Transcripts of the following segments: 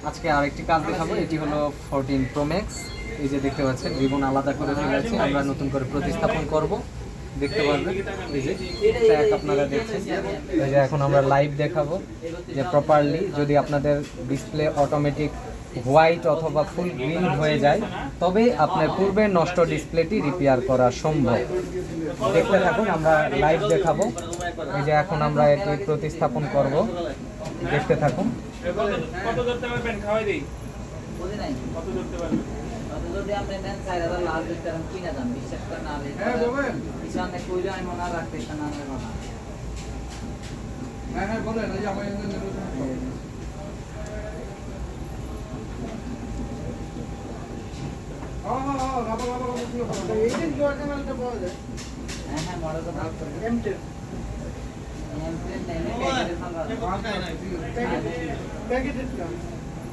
আজকে আরেকটি কাজ দেখাবো। এটি হলো 14 Pro Max। এই যে দেখতে পাচ্ছেন রিবন আলাদা করে ফেলেছি, আমরা নতুন করে প্রতিস্থাপন করব। দেখতে পারবেন এই যে ট্র্যাক আপনারা দেখছেন। এই যে এখন আমরা লাইভ দেখাবো যে প্রপারলি যদি আপনাদের ডিসপ্লে অটোমেটিক হোয়াইট অথবা ফুল গ্রিন হয়ে যায় তবে আপনার পূর্বের নষ্ট ডিসপ্লেটি রিপেয়ার করা সম্ভব। দেখতে থাকুন, আমরা লাইভ দেখাবো। এই যে এখন আমরা এটি প্রতিস্থাপন করব, দেখতে থাকুন। কত ধরতে পারবেন খাওয়াই দেই বুঝি নাই কত ধরতে পারবেন কত যদি আপনি নেন 4000 লাল দিতে আমি কিনা দাম বিশ্বাস করে না রে হ্যাঁ বলেন ইসানে কইলে আমি মনে রাখতে না না কথা হ্যাঁ হ্যাঁ বলেন এই যে আমার হ্যাঁ হ্যাঁ মডেল তো ভালো করে M10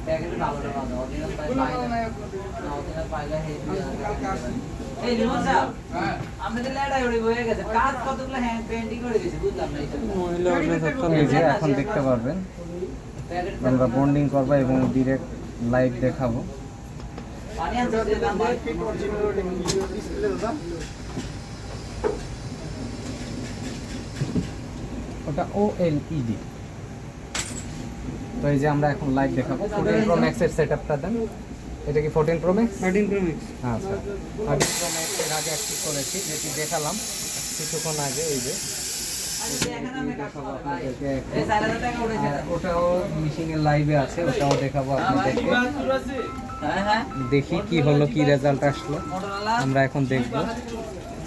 প্যাকেটে ভালো ভালো অরিজিনাল পাইলে এই রিমোট সাহেব আমাদের লেডাই উড়ে হয়ে গেছে কাজ কতগুলো হ্যান্ড পেইন্টিং করে দিয়েছে বুঝলাম না এই যে এখন দেখতে পারবেন আমরা বন্ডিং করব এবং ডাইরেক্ট লাইভ দেখাবো। পানি আছে নাম্বার ওটা OLED। তো এই যে আমরা এখন লাইভ দেখাবো। 14 Pro Max এর সেটআপটা দেন। এটা কি 14 Pro Max? 13 Pro Max। আচ্ছা, 13 Pro Max এর আগে অ্যাক্টিভ করেছি, যেটি দেখালাম কিছুক্ষণ আগে। এই যে ওটাও মিশিংয়ের লাইভে আছে, ওটাও দেখাবো আপনাদেরকে। দেখি কি হলো, কি রেজাল্ট আসলো আমরা এখন দেখব।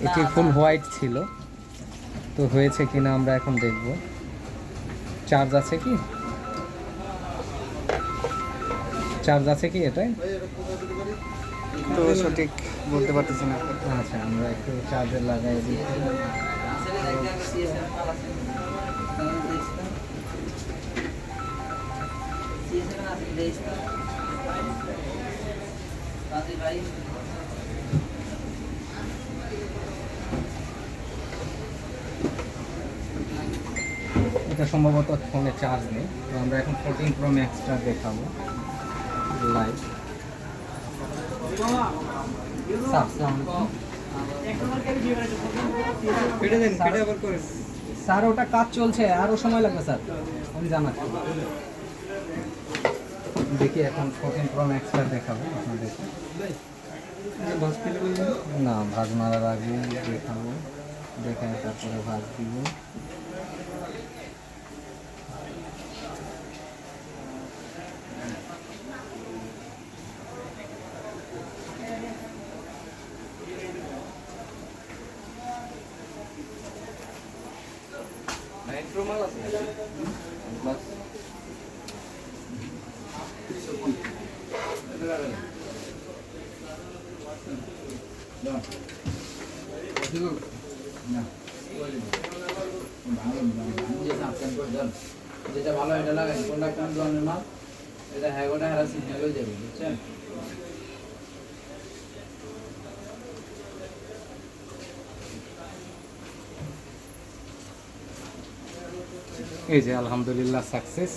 এটি ফুল হোয়াইট ছিল, তো হয়েছে কিনা আমরা এখন দেখব। চার্জ আছে কি, চার্জ আছে কি এটাই তো সঠিক বলতে পারতেছি না। আচ্ছা, আমরা একটু চার্জে লাগাই দিই। এটা সম্ভবত ফোনে চার্জ নেই, তো আমরা এখন 14 Pro Max-টা দেখাবো লাইভ। স্যার ওটা কাজ চলছে, আরো সময় লাগবে স্যার, আমি জানাচ্ছি। দেখি এখন 14 Pro Max-টা দেখাবো আপনাদেরকে। না, ভাজ মারার আগে দেখাবো, দেখে তারপরে ভাজ দিব। যেটা ভালো এটা লাগাই, কোনটা কোন ধরনের মাল এটা হ্যাঁ গোটা হারা সিগন্যাল হয়ে যাবে, বুঝছেন? এই যে আলহামদুলিল্লাহ সাকসেস।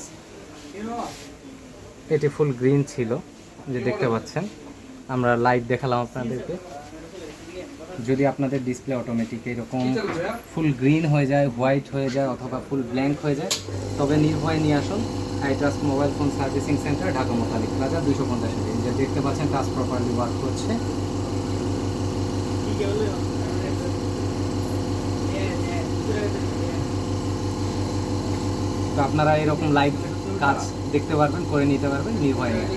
এটি ফুল গ্রিন ছিল, যে দেখতে পাচ্ছেন। আমরা লাইভ দেখালাম আপনাদেরকে। যদি আপনাদের ডিসপ্লে অটোমেটিক এরকম ফুল গ্রিন হয়ে যায়, হোয়াইট হয়ে যায় অথবা ফুল ব্ল্যাঙ্ক হয়ে যায় তবে নির্ভয় নিয়ে আসুন iTrust mobile phone servicing centre, Dhaka Motalib plaza 250। যে দেখতে পাচ্ছেন টাচ প্রপারলি ওয়ার্ক করছে। তো আপনারা এরকম লাইভ কাজ দেখতে পারবেন, করে নিতে পারবেন নির্ভয় নিয়ে।